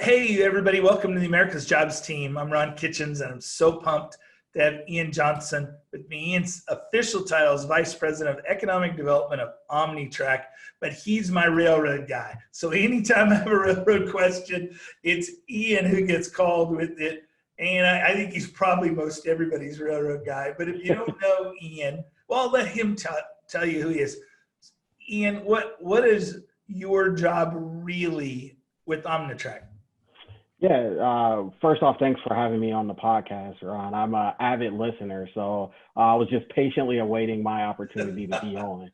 Hey, everybody, welcome to the America's Jobs team. I'm Ron Kitchens, and I'm so pumped to have Ean Johnson with me. Ian's official title is Vice President of Economic Development of OmniTRAX, but he's my railroad guy. So anytime I have a railroad question, it's Ian who gets called with it. And I think he's probably most everybody's railroad guy. But if you don't know Ian, well, I'll let him tell you who he is. Ian, what is your job really with OmniTRAX? Yeah, first off, thanks for having me on the podcast, Ron. I'm an avid listener, so I was just patiently awaiting my opportunity to be on.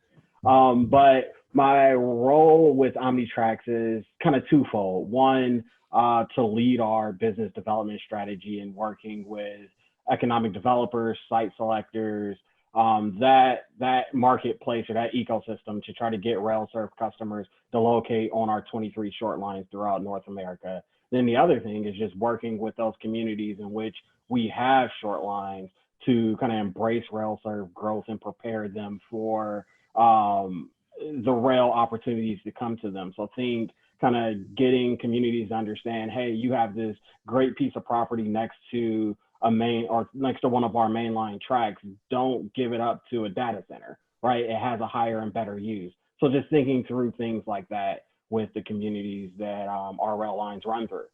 But my role with OmniTRAX is kind of twofold. One, to lead our business development strategy and working with economic developers, site selectors, that marketplace or that ecosystem to try to get rail served customers to locate on our 23 short lines throughout North America. Then the other thing is just working with those communities in which we have short lines to kind of embrace rail serve growth and prepare them for the rail opportunities to come to them. So think kind of getting communities to understand, hey, you have this great piece of property next to a main or next to one of our mainline tracks. Don't give it up to a data center, right? It has a higher and better use. So just thinking through things like that with the communities that our rail lines run through.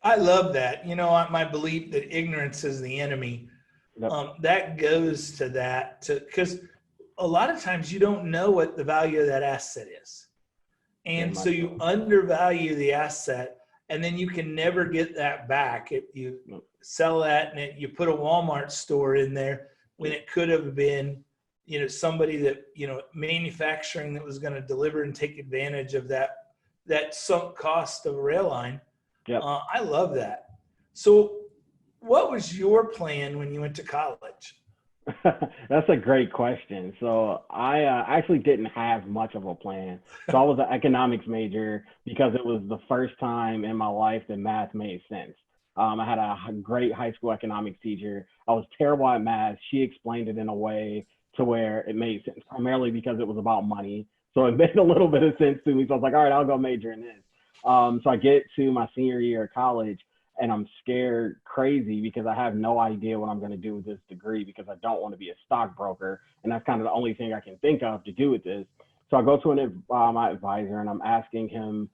I love that. You know, my belief that ignorance is the enemy, Yep. That goes to that, because a lot of times you don't know what the value of that asset is. And so you undervalue the asset, and then you can never get that back. If you sell that and you put a Walmart store in there when it could have been, you know, somebody that, you know, manufacturing that was going to deliver and take advantage of that sunk cost of a rail line. Yep. I love that. So what was your plan when you went to college? That's a great question. So I actually didn't have much of a plan. So I was an economics major because it was the first time in my life that math made sense. I had a great high school economics teacher. I was terrible at math. She explained it in a way to where it made sense, primarily because it was about money. So it made a little bit of sense to me. So I was like, all right, I'll go major in this. So I get to my senior year of college and I'm scared crazy because I have no idea what I'm going to do with this degree because I don't want to be a stockbroker. And that's kind of the only thing I can think of to do with this. So I go to my advisor and I'm asking him,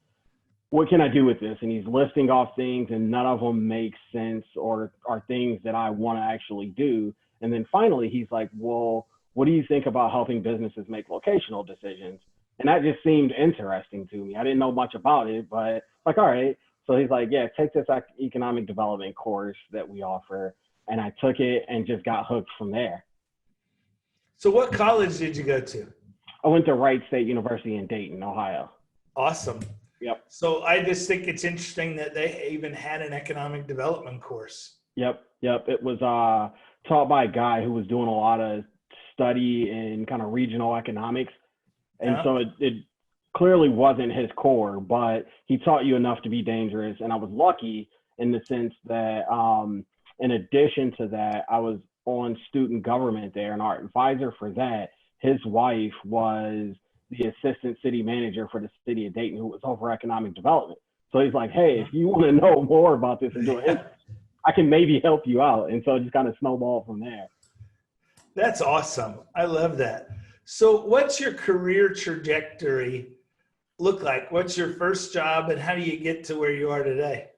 what can I do with this? And he's listing off things and none of them make sense or are things that I want to actually do. And then finally, he's like, well, what do you think about helping businesses make locational decisions? And that just seemed interesting to me. I didn't know much about it, but like, all right. So he's like, yeah, take this economic development course that we offer. And I took it and just got hooked from there. So what college did you go to? I went to Wright State University in Dayton, Ohio. Awesome. Yep. So I just think it's interesting that they even had an economic development course. Yep. It was taught by a guy who was doing a lot of study in kind of regional economics. And so it clearly wasn't his core, but he taught you enough to be dangerous. And I was lucky in the sense that in addition to that, I was on student government there, and our advisor for that, his wife was the assistant city manager for the city of Dayton, who was over economic development. So he's like, hey, if you want to know more about this and do it, I can maybe help you out. And so it just kind of snowballed from there. That's awesome. I love that. So what's your career trajectory look like? What's your first job and how do you get to where you are today?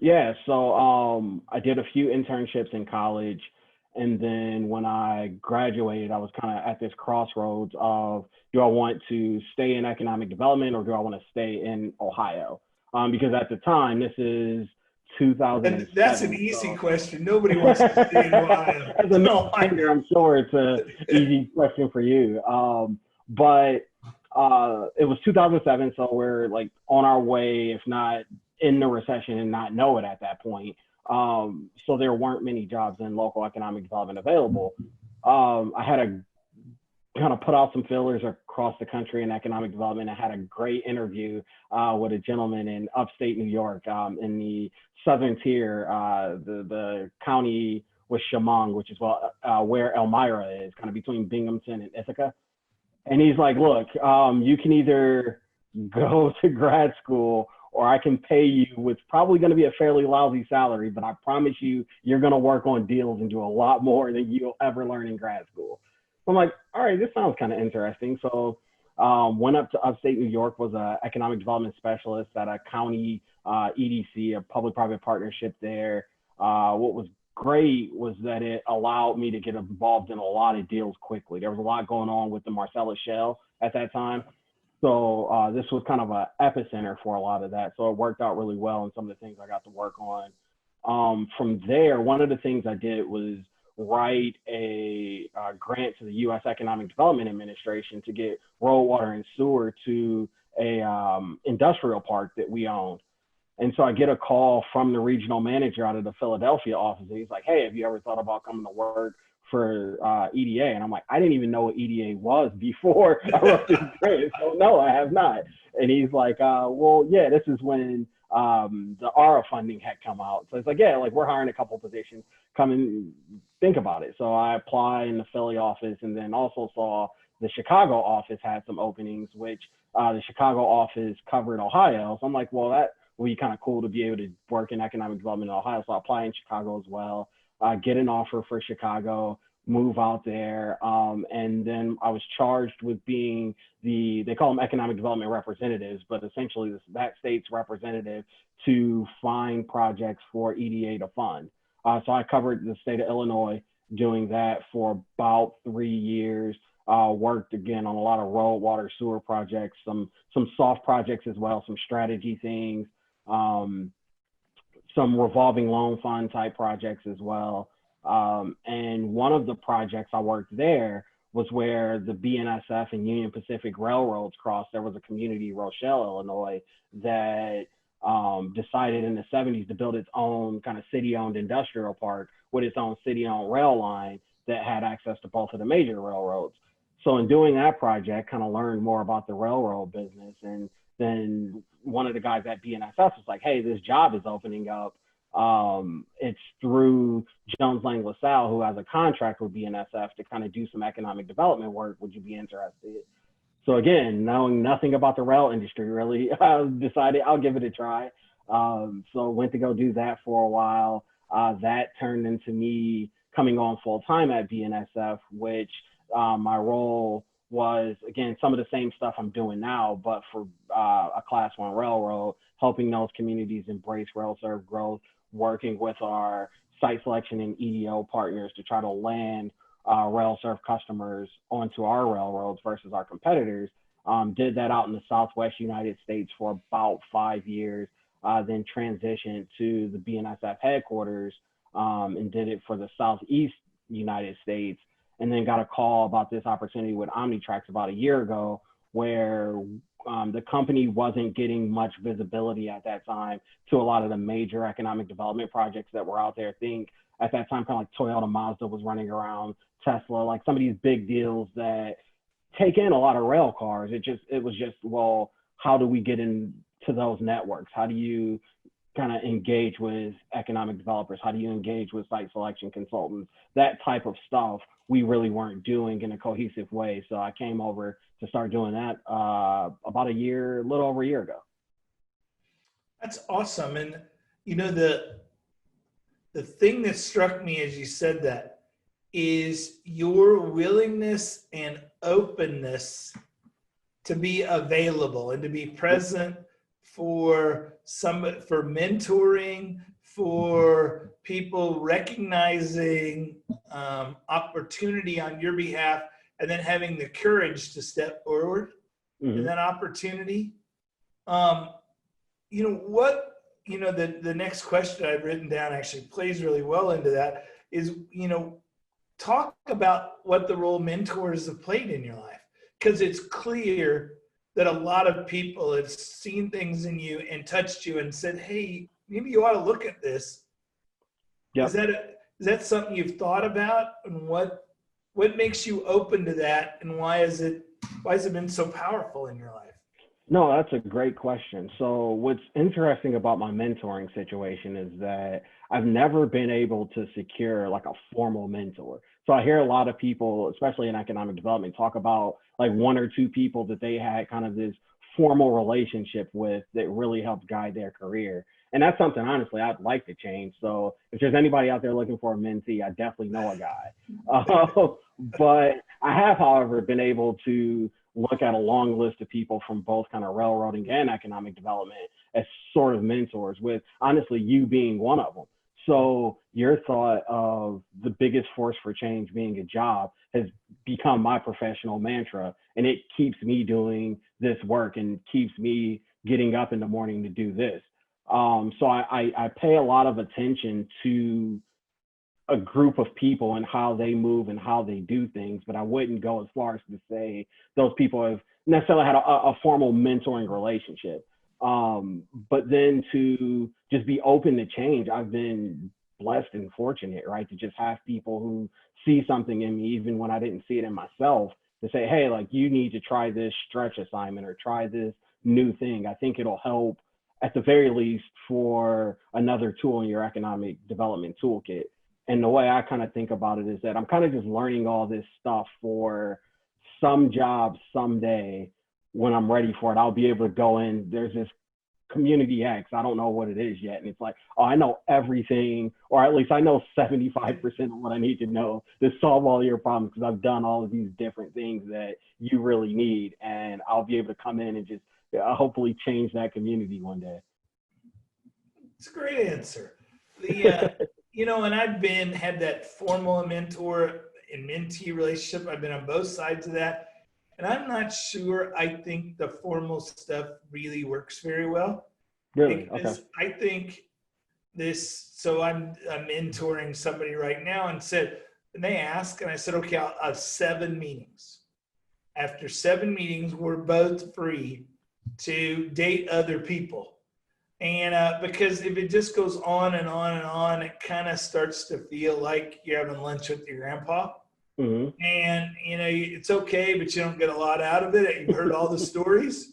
Yeah, so I did a few internships in college. And then when I graduated, I was kind of at this crossroads of, do I want to stay in economic development or do I want to stay in Ohio? Because at the time, this is 2007. And that's an easy question. Nobody wants to stay in Ohio. As a no-hander, I'm sure it's an easy question for you. But it was 2007, so we're like on our way, if not in the recession and not know it at that point. So there weren't many jobs in local economic development available. I had to kind of put out some fillers across the country in economic development. I had a great interview with a gentleman in upstate New York in the southern tier. The county was Chemung, which is where Elmira is, kind of between Binghamton and Ithaca. And he's like, look, you can either go to grad school or I can pay you what's probably going to be a fairly lousy salary, but I promise you, you're going to work on deals and do a lot more than you'll ever learn in grad school. So I'm like, all right, this sounds kind of interesting. So went up to upstate New York, was an economic development specialist at a county EDC, a public-private partnership there. What was great was that it allowed me to get involved in a lot of deals quickly. There was a lot going on with the Marcellus Shale at that time. So this was kind of an epicenter for a lot of that. So it worked out really well in some of the things I got to work on. From there, one of the things I did was write a grant to the U.S. Economic Development Administration to get road, water, and sewer to a industrial park that we owned. And so I get a call from the regional manager out of the Philadelphia office. And he's like, hey, have you ever thought about coming to work for EDA? And I'm like, I didn't even know what EDA was before I wrote this grant. So no, I have not. And he's like, well, yeah, this is when the ARA funding had come out. So it's like, yeah, like we're hiring a couple positions, come and think about it. So I apply in the Philly office, and then also saw the Chicago office had some openings, which the Chicago office covered Ohio. So I'm like, well, that would be kind of cool to be able to work in economic development in Ohio. So I apply in Chicago as well, get an offer for Chicago, move out there. And then I was charged with being they call them economic development representatives, but essentially that state's representative to find projects for EDA to fund. So I covered the state of Illinois doing that for about 3 years. Worked again on a lot of road, water, sewer projects, some soft projects as well, some strategy things, some revolving loan fund type projects as well. And one of the projects I worked there was where the BNSF and Union Pacific railroads crossed. There was a community, Rochelle, Illinois, that decided in the 70s to build its own kind of city-owned industrial park with its own city-owned rail line that had access to both of the major railroads. So in doing that project, kind of learned more about the railroad business. And then one of the guys at BNSF was like, hey, this job is opening up. It's through Jones Lang LaSalle, who has a contract with BNSF to kind of do some economic development work. Would you be interested? So again, knowing nothing about the rail industry, really, I decided I'll give it a try. So went to go do that for a while. That turned into me coming on full time at BNSF, which my role was, again, some of the same stuff I'm doing now, but for a Class 1 railroad, helping those communities embrace rail serve growth, working with our site selection and EDO partners to try to land rail serve customers onto our railroads versus our competitors. Did that out in the Southwest United States for about 5 years, then transitioned to the BNSF headquarters and did it for the Southeast United States. And then got a call about this opportunity with OmniTRAX about a year ago, where the company wasn't getting much visibility at that time to a lot of the major economic development projects that were out there. Think at that time, kind of like Toyota Mazda was running around, Tesla, like some of these big deals that take in a lot of rail cars. It was just, well, how do we get into those networks? How do you kind of engage with economic developers? How do you engage with site selection consultants? That type of stuff we really weren't doing in a cohesive way. So I came over to start doing that about a little over a year ago. That's awesome. And you know, the thing that struck me as you said that is your willingness and openness to be available and to be present for mentoring, for people recognizing opportunity on your behalf, and then having the courage to step forward in that opportunity. The next question I've written down actually plays really well into that is, talk about what the role mentors have played in your life, because it's clear that a lot of people have seen things in you and touched you and said, hey, maybe you ought to look at this. Yep. Is that something you've thought about? And what makes you open to that? And why has it been so powerful in your life? No, that's a great question. So what's interesting about my mentoring situation is that I've never been able to secure like a formal mentor. So I hear a lot of people, especially in economic development, talk about like one or two people that they had kind of this formal relationship with that really helps guide their career. And that's something, honestly, I'd like to change. So if there's anybody out there looking for a mentee, I definitely know a guy. But I have, however, been able to look at a long list of people from both kind of railroading and economic development as sort of mentors, with honestly you being one of them. So your thought of the biggest force for change being a job has become my professional mantra, and it keeps me doing this work and keeps me getting up in the morning to do this. So I pay a lot of attention to a group of and how they move and how they do things, but I wouldn't go as far as to say those people have necessarily had a formal mentoring relationship. But then to just be open to change, I've been blessed and fortunate, right, to just have people who see something in me, even when I didn't see it in myself, to say, hey, like, you need to try this stretch assignment or try this new thing. I think it'll help at the very least for another tool in your economic development toolkit. And the way I kind of think about it is that I'm kind of just learning all this stuff for some job someday. When I'm ready for it, I'll be able to go in. There's this community X, I don't know what it is yet. And it's like, oh, I know everything, or at least I know 75% of what I need to know to solve all your problems, because I've done all of these different things that you really need. And I'll be able to come in and just hopefully change that community one day. It's a great answer. The and I've had that formal mentor and mentee relationship. I've been on both sides of that. And I'm not sure I think the formal stuff really works very well. Really? Because Okay. I think so I'm mentoring somebody right now, and they ask, and I said, okay, I'll have 7 meetings. After 7 meetings, we're both free to date other people. And because if it just goes on and on and on, it kind of starts to feel like you're having lunch with your grandpa. Mm-hmm. And, it's okay, but you don't get a lot out of it. You've heard all the stories.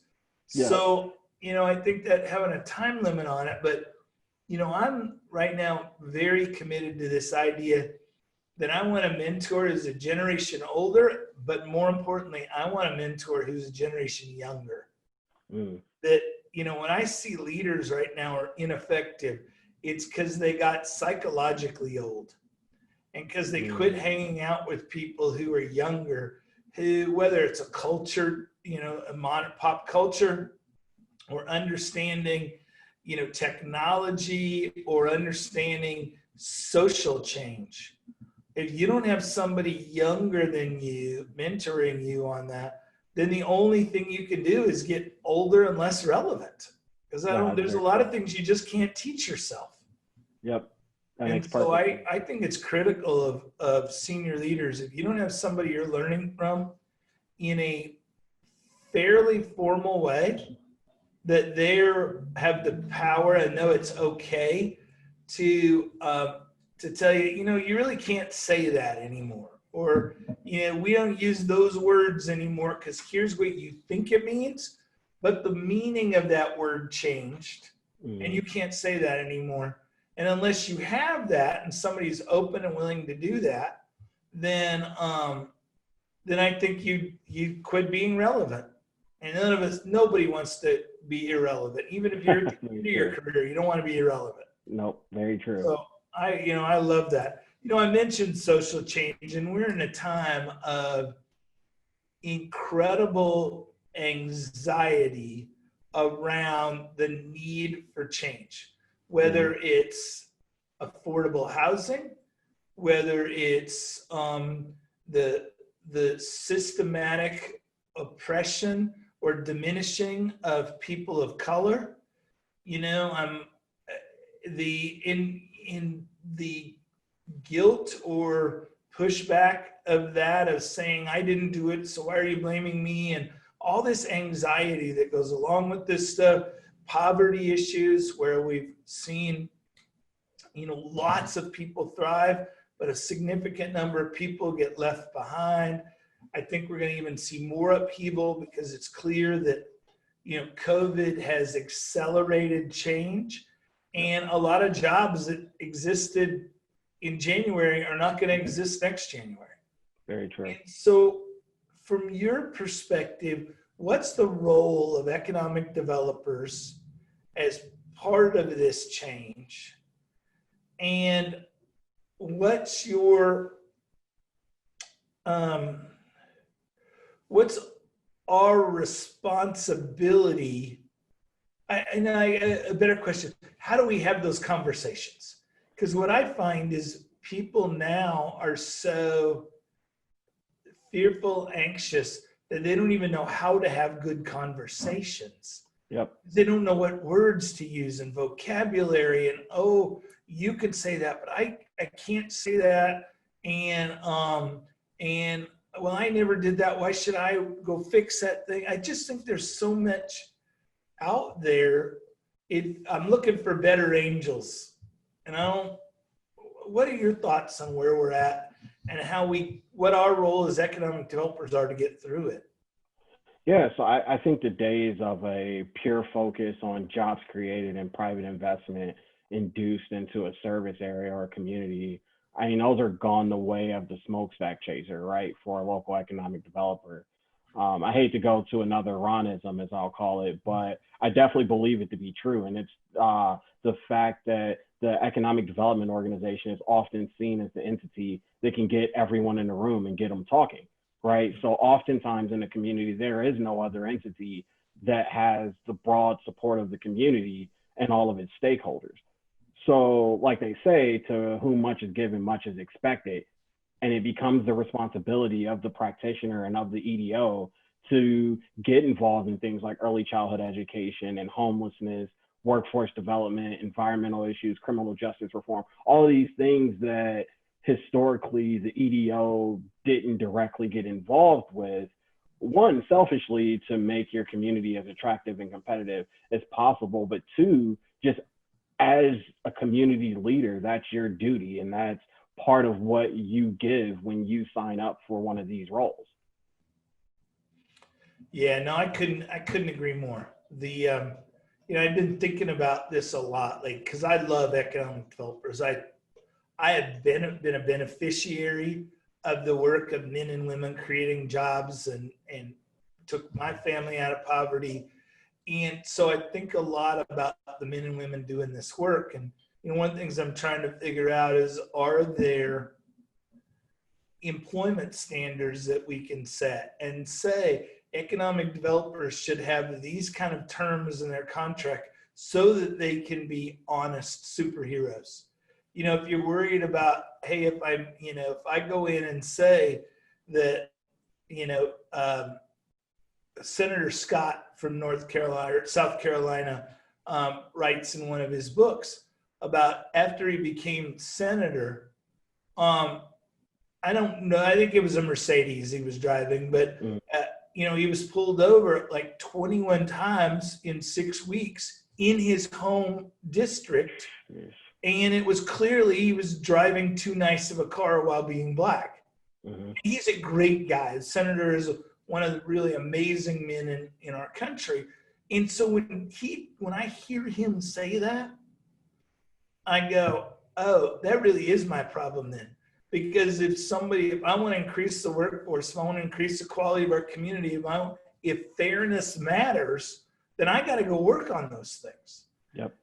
Yeah. So, I think that having a time limit on it, but, I'm right now very committed to this idea that I want a mentor who's a generation older, but more importantly, I want a mentor who's a generation younger. That, when I see leaders right now are ineffective, it's because they got psychologically old. And because they quit hanging out with people who are younger, who, whether it's a culture, a modern pop culture, or understanding, technology, or understanding social change. If you don't have somebody younger than you mentoring you on that, then the only thing you can do is get older and less relevant. Because there's a lot of things you just can't teach yourself. Yep. And so I think it's critical of senior leaders, if you don't have somebody you're learning from in a fairly formal way, that they have the power and know it's okay to tell you, you really can't say that anymore. Or, we don't use those words anymore because here's what you think it means, but the meaning of that word changed, and you can't say that anymore. And unless you have that and somebody's open and willing to do that, then I think you quit being relevant. And nobody wants to be irrelevant. Even if you're at the end of your career, you don't want to be irrelevant. Nope, very true. So I love that. I mentioned social change, and we're in a time of incredible anxiety around the need for change, whether it's affordable housing, whether it's the systematic oppression or diminishing of people of color. I'm in the guilt or pushback of that, of saying I didn't do it, so why are you blaming me? And all this anxiety that goes along with this stuff, poverty issues where we've seen, lots of people thrive, but a significant number of people get left behind. I think we're going to even see more upheaval because it's clear that, COVID has accelerated change, and a lot of jobs that existed in January are not going to exist next January. Very true. And so from your perspective, what's the role of economic developers as part of this change? And what's your, what's our responsibility? A better question, how do we have those conversations? Because what I find is people now are so fearful, anxious, that they don't even know how to have good conversations. Yep. They don't know what words to use and vocabulary, and oh, you can say that, but I can't say that. And well, I never did that. Why should I go fix that thing? I just think there's so much out there. I'm looking for better angels. And what are your thoughts on where we're at and what our role as economic developers are to get through it? Yeah, so I think the days of a pure focus on jobs created and private investment induced into a service area or a community, I mean, those are gone the way of the smokestack chaser, right, for a local economic developer. I hate to go to another Ronism, as I'll call it, but I definitely believe it to be true. And it's the fact that the economic development organization is often seen as the entity that can get everyone in the room and get them talking, right? So oftentimes in a community, there is no other entity that has the broad support of the community and all of its stakeholders. So like they say, to whom much is given, much is expected. And it becomes the responsibility of the practitioner and of the EDO to get involved in things like early childhood education and homelessness, workforce development, environmental issues, criminal justice reform, all of these things that historically the EDO didn't directly get involved with. One, selfishly, to make your community as attractive and competitive as possible, but two, just as a community leader, that's your duty, and that's part of what you give when you sign up for one of these roles. Yeah, no, I couldn't agree more. I've been thinking about this a lot, like, because I love economic developers. I have been a beneficiary of the work of men and women creating jobs and took my family out of poverty. And so I think a lot about the men and women doing this work. And one of the things I'm trying to figure out is, are there employment standards that we can set and say economic developers should have these kind of terms in their contract so that they can be honest superheroes? If you're worried about, hey, if I go in and say that, Senator Scott from North Carolina or South Carolina writes in one of his books about after he became senator, I don't know, I think it was a Mercedes he was driving, but he was pulled over like 21 times in 6 weeks in his home district. Yes. And it was clearly he was driving too nice of a car while being black. Mm-hmm. He's a great guy. The senator is one of the really amazing men in our country. And so when I hear him say that, I go, oh, that really is my problem then. Because if I want to increase the workforce, if I want to increase the quality of our community, if fairness matters, then I got to go work on those things. Yep.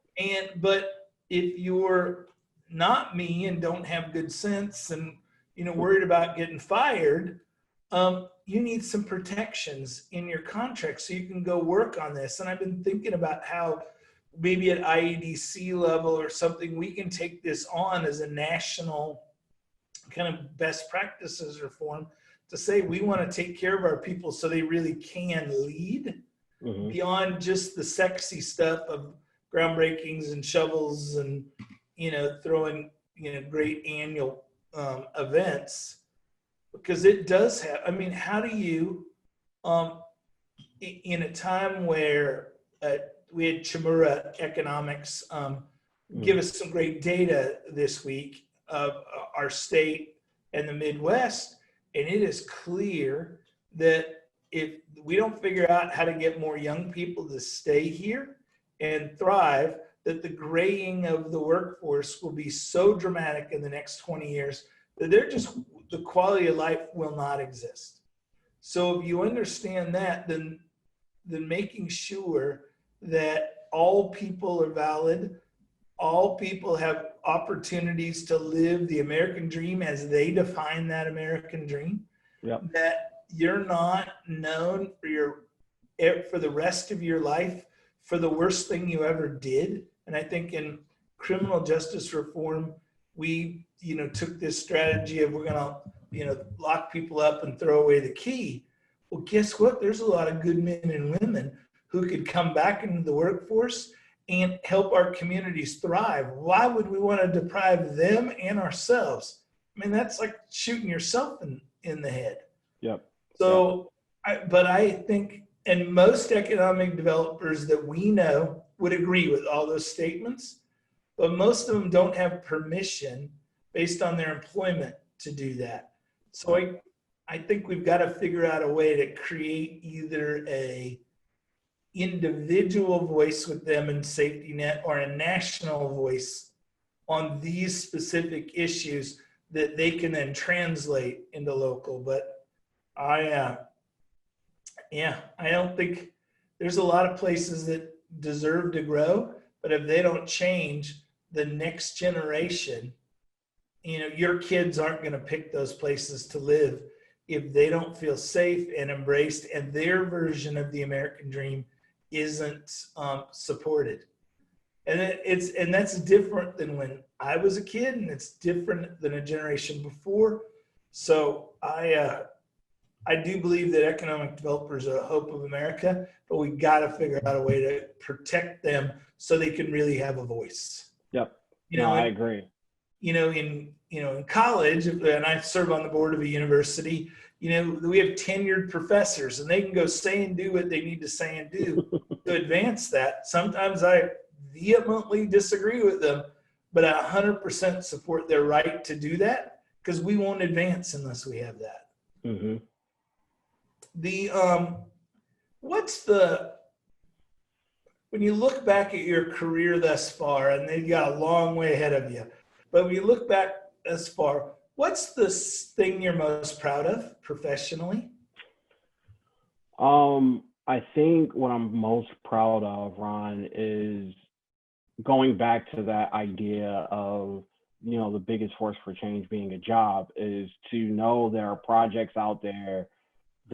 But if you're not me and don't have good sense and worried about getting fired, you need some protections in your contract so you can go work on this. And I've been thinking about how maybe at IEDC level or something, we can take this on as a national kind of best practices reform to say we want to take care of our people so they really can lead beyond just the sexy stuff of groundbreakings and shovels and throwing great annual events, because it does have, how do you in a time where we had Chimura Economics give us some great data this week of our state and the Midwest, and it is clear that if we don't figure out how to get more young people to stay here and thrive, that the graying of the workforce will be so dramatic in the next 20 years that the quality of life will not exist. So if you understand that, then than making sure that all people are valid, all people have opportunities to live the American dream as they define that American dream. Yep. That you're not known for the rest of your life for the worst thing you ever did. And I think in criminal justice reform, we took this strategy of we're going to lock people up and throw away the key. Well, guess what? There's a lot of good men and women who could come back into the workforce and help our communities thrive. Why would we want to deprive them and ourselves? I mean, that's like shooting yourself in the head. Yep. So, but I think, and most economic developers that we know would agree with all those statements, but most of them don't have permission based on their employment to do that. So I think we've got to figure out a way to create either a individual voice with them in safety net or a national voice on these specific issues that they can then translate into local. But I don't think there's a lot of places that deserve to grow, but if they don't change the next generation, your kids aren't going to pick those places to live if they don't feel safe and embraced and their version of the American dream isn't supported. And that's different than when I was a kid, and it's different than a generation before. So I do believe that economic developers are the hope of America, but we got to figure out a way to protect them so they can really have a voice. Yep. I agree. In college, and I serve on the board of a university, we have tenured professors and they can go say and do what they need to say and do to advance that. Sometimes I vehemently disagree with them, but I 100% support their right to do that because we won't advance unless we have that. Mm-hmm. When you look back at your career thus far, and you got a long way ahead of you, but when you look back thus far, what's the thing you're most proud of professionally? I think what I'm most proud of, Ron, is going back to that idea of, the biggest force for change being a job, is to know there are projects out there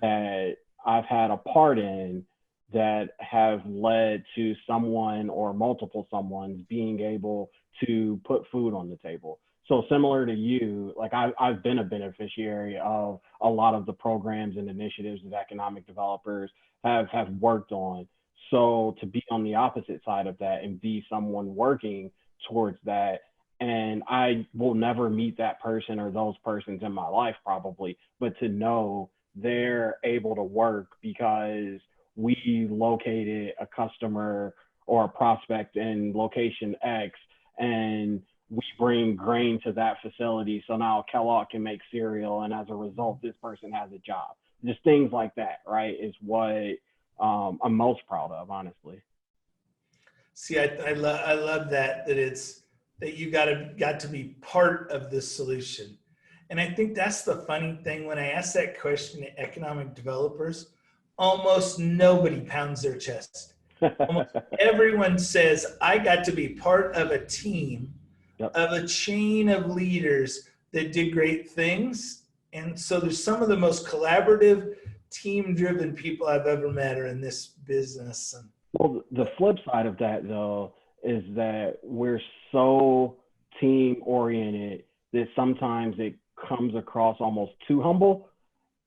that I've had a part in that have led to someone or multiple someones being able to put food on the table. So similar to you, like I've been a beneficiary of a lot of the programs and initiatives that economic developers have worked on. So to be on the opposite side of that and be someone working towards that, and I will never meet that person or those persons in my life probably, but to know they're able to work because we located a customer or a prospect in location X and we bring grain to that facility. So now Kellogg can make cereal. And as a result, this person has a job. Just things like that, right, is what I'm most proud of, honestly. See, I love that you got to be part of this solution. And I think that's the funny thing. When I ask that question to economic developers, almost nobody pounds their chest. Almost everyone says, I got to be part of a team, of a chain of leaders that did great things. And so there's some of the most collaborative, team-driven people I've ever met are in this business. Well, the flip side of that, though, is that we're so team-oriented that sometimes it comes across almost too humble.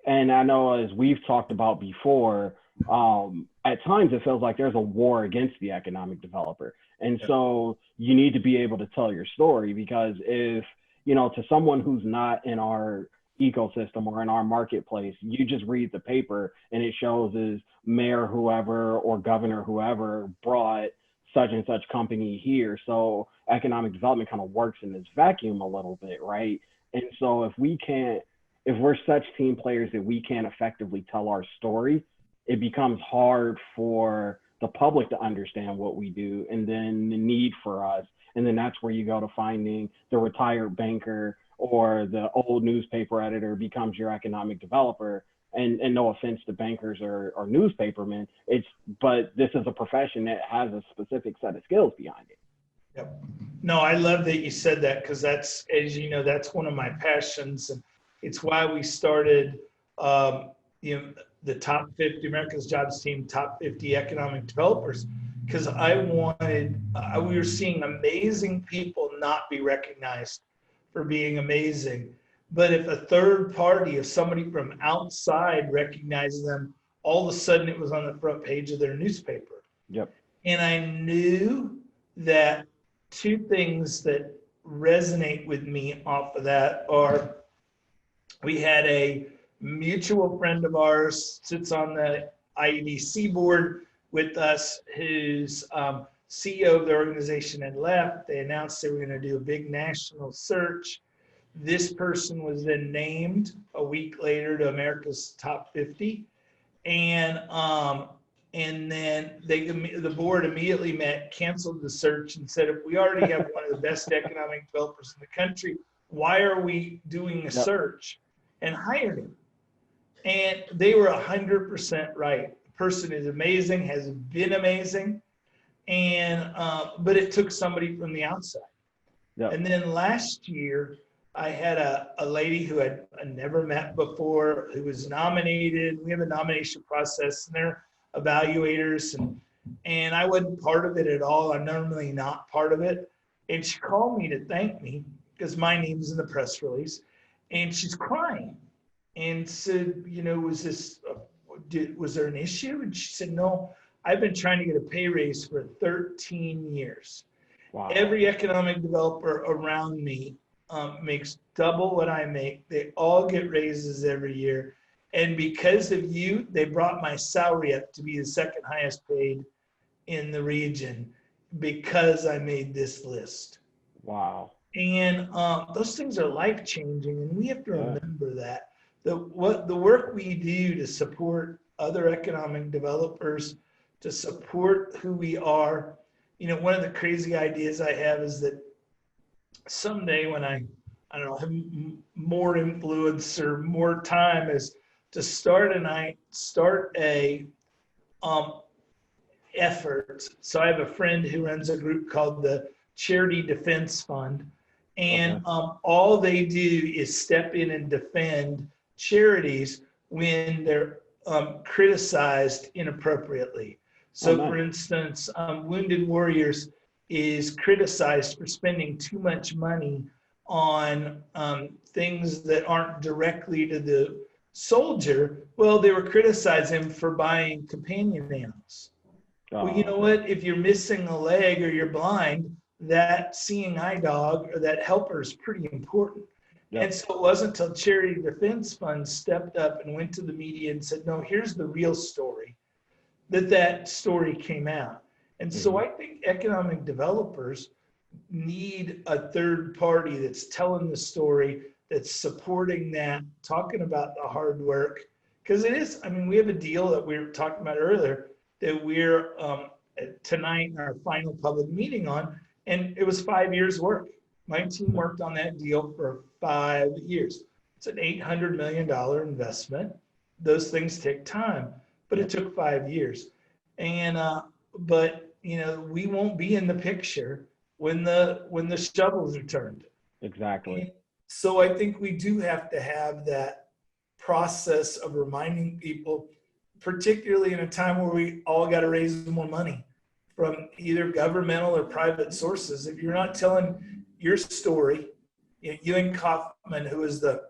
And I know, as we've talked about before, at times it feels like there's a war against the economic developer. And so you need to be able to tell your story, because if, to someone who's not in our ecosystem or in our marketplace, you just read the paper and it shows as mayor whoever or governor whoever brought such and such company here. So economic development kind of works in this vacuum a little bit, right? And so if we're such team players that we can't effectively tell our story, it becomes hard for the public to understand what we do and then the need for us. And then that's where you go to finding the retired banker or the old newspaper editor becomes your economic developer, And no offense to bankers or newspapermen, but this is a profession that has a specific set of skills behind it. Yep. No, I love that you said that, because that's, as you know, that's one of my passions, and it's why we started, the top 50 America's Jobs Team, top 50 economic developers, because I wanted, we were seeing amazing people not be recognized for being amazing. But if a third party, if somebody from outside recognizes them, all of a sudden it was on the front page of their newspaper. Yep. And I knew that two things that resonate with me off of that are, we had a mutual friend of ours sits on the IEDC board with us, whose CEO of the organization had left. They announced they were going to do a big national search. This person was then named a week later to America's top 50. And then the board immediately met, canceled the search, and said, if we already have one of the best economic developers in the country, why are we doing a search? And hired him. And they were 100% right. The person is amazing, has been amazing. And, but it took somebody from the outside. Yep. And then last year, I had a lady who I'd never met before, who was nominated. We have a nomination process, and they're evaluators, and I wasn't part of it at all. I'm normally not part of it. And she called me to thank me because my name's in the press release, and she's crying and said, was there an issue? And she said, no, I've been trying to get a pay raise for 13 years. Wow. Every economic developer around me makes double what I make. They all get raises every year. And because of you, they brought my salary up to be the second highest paid in the region because I made this list. Wow. And those things are life-changing, and we have to remember that. The work we do to support other economic developers, to support who we are. One of the crazy ideas I have is that someday when I don't know, have more influence or more time, is to start a effort. So I have a friend who runs a group called the Charity Defense Fund, and all they do is step in and defend charities when they're criticized inappropriately. So for instance, Wounded Warriors is criticized for spending too much money on things that aren't directly to the soldier. Well, they were criticizing for buying companion animals. Well, you know what? If you're missing a leg or you're blind, that seeing eye dog or that helper is pretty important. Yep. And so it wasn't until Charity Defense Fund stepped up and went to the media and said, no, here's the real story, that story came out. And so I think economic developers need a third party that's telling the story, that's supporting that, talking about the hard work. Because it is, we have a deal that we were talking about earlier that we're tonight in our final public meeting on, and it was 5 years work. My team worked on that deal for 5 years. It's an $800 million investment. Those things take time, but it took 5 years. And, but we won't be in the picture when the shovels are turned. Exactly. And so I think we do have to have that process of reminding people, particularly in a time where we all got to raise more money from either governmental or private sources. If you're not telling your story, Ewan Kaufman, who is the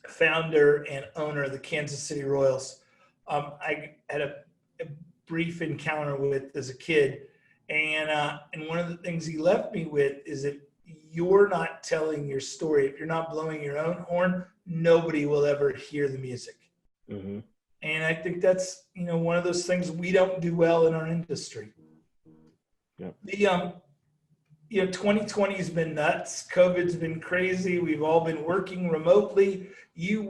founder and owner of the Kansas City Royals, I had a brief encounter with as a kid, and one of the things he left me with is that you're not telling your story, if you're not blowing your own horn, nobody will ever hear the music. Mm-hmm. And I think that's one of those things we don't do well in our industry. Yep. The 2020 has been nuts. COVID's been crazy. We've all been working remotely. You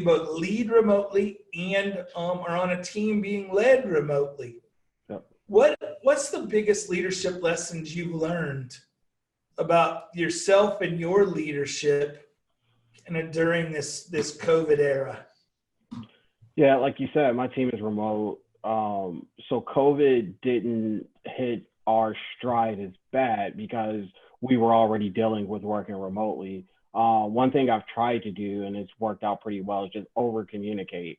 both lead remotely and are on a team being led remotely. Yep. What's the biggest leadership lessons you've learned about yourself and your leadership during this COVID era? Yeah, like you said, my team is remote. So COVID didn't hit our stride as bad because we were already dealing with working remotely. One thing I've tried to do, and it's worked out pretty well, is just over communicate.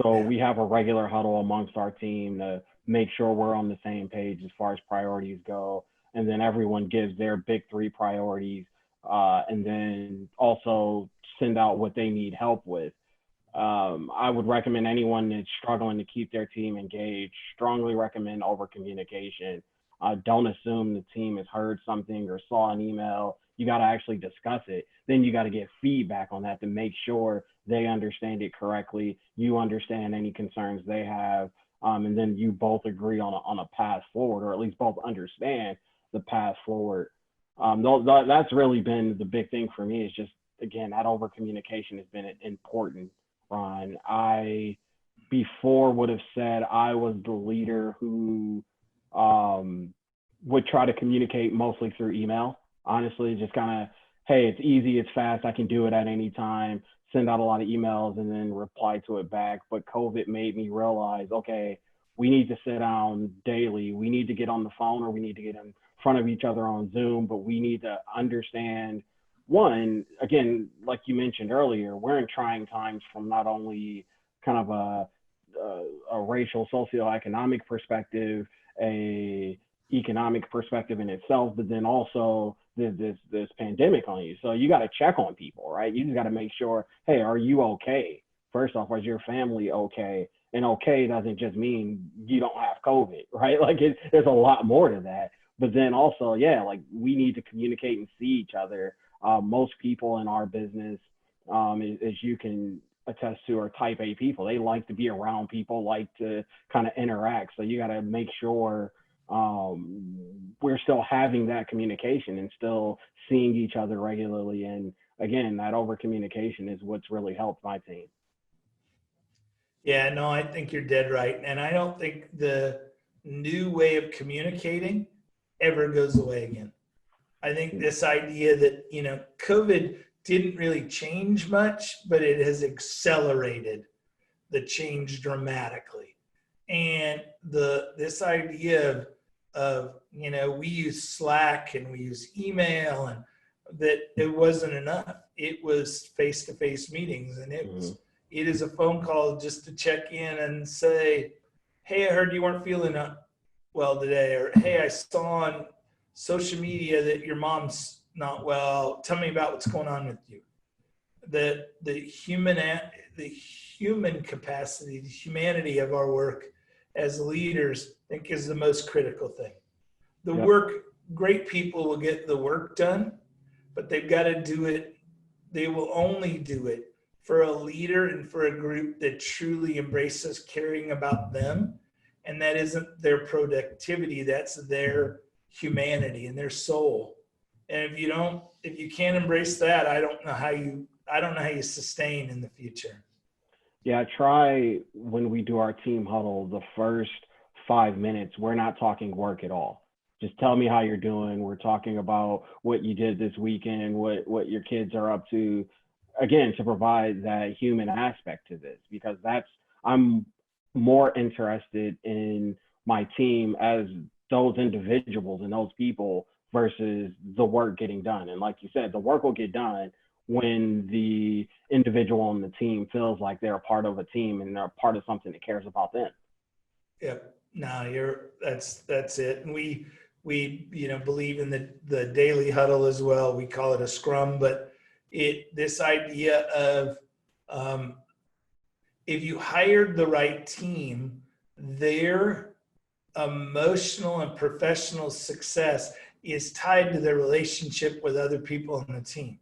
So Yeah. we have a regular huddle amongst our team to make sure we're on the same page as far as priorities go. And then everyone gives their big three priorities, and then also send out what they need help with. I would recommend anyone that's struggling to keep their team engaged, strongly recommend over communication. Don't assume the team has heard something or saw an email. You got to actually discuss it. Then you got to get feedback on that to make sure they understand it correctly. You understand any concerns they have. And then you both agree on a path forward, or at least both understand the path forward. That's really been the big thing for me, is just, again, that over communication has been important. Ron, I before would have said I was the leader who would try to communicate mostly through email. Honestly, just kind of, hey, it's easy, it's fast, I can do it at any time, send out a lot of emails and then reply to it back. But COVID made me realize, okay, we need to sit down daily. We need to get on the phone, or we need to get in front of each other on Zoom, but we need to understand, one, again, like you mentioned earlier, we're in trying times from not only kind of a racial, socioeconomic perspective, a economic perspective in itself, but then also this pandemic on you. So you got to check on people, right? You just got to make sure, hey, are you okay? First off, is your family okay? And okay doesn't just mean you don't have COVID, right? Like there's a lot more to that. But then also, yeah, like we need to communicate and see each other. Most people in our business, as you can attest to, are type A people. They like to be around people, like to kind of interact. So you got to make sure we're still having that communication and still seeing each other regularly. And again, that over communication is what's really helped my team. Yeah, no, I think you're dead right. And I don't think the new way of communicating ever goes away again. I think this idea that, COVID didn't really change much, but it has accelerated the change dramatically. And this idea of we use Slack and we use email, and that it wasn't enough. It was face-to-face meetings, and it is a phone call just to check in and say, hey, I heard you weren't feeling well today, or hey, I saw on social media that your mom's not well. Tell me about what's going on with you. The human capacity, the humanity of our work as leaders, I think, is the most critical thing. The work, great people will get the work done, but they've got to do it. They will only do it for a leader and for a group that truly embraces caring about them. And that isn't their productivity, that's their humanity and their soul. And if you can't embrace that, I don't know how you sustain in the future. Yeah, try when we do our team huddle, the first 5 minutes, we're not talking work at all. Just tell me how you're doing. We're talking about what you did this weekend, what your kids are up to, again, to provide that human aspect to this, because I'm more interested in my team as those individuals and those people versus the work getting done. And like you said, the work will get done when the individual on the team feels like they're a part of a team and they're a part of something that cares about them. Yep. No, that's it. And we believe in the daily huddle as well. We call it a scrum, but this idea of if you hired the right team, their emotional and professional success is tied to their relationship with other people on the team.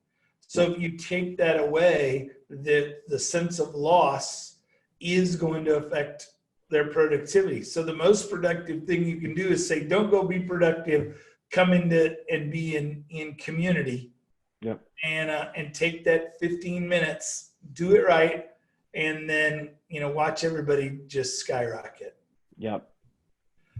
So if you take that away, the sense of loss is going to affect their productivity. So the most productive thing you can do is say, don't go be productive, come into and be in community. Yep. And take that 15 minutes, do it right, and then watch everybody just skyrocket. Yep.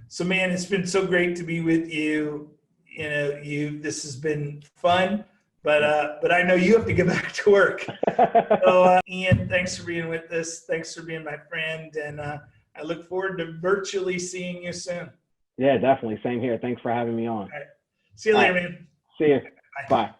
So man, it's been so great to be with you. This has been fun, but I know you have to get back to work. So, Ian, thanks for being with us. Thanks for being my friend. And I look forward to virtually seeing you soon. Yeah, definitely. Same here. Thanks for having me on. All right. See you later, man. See you. Bye. Bye.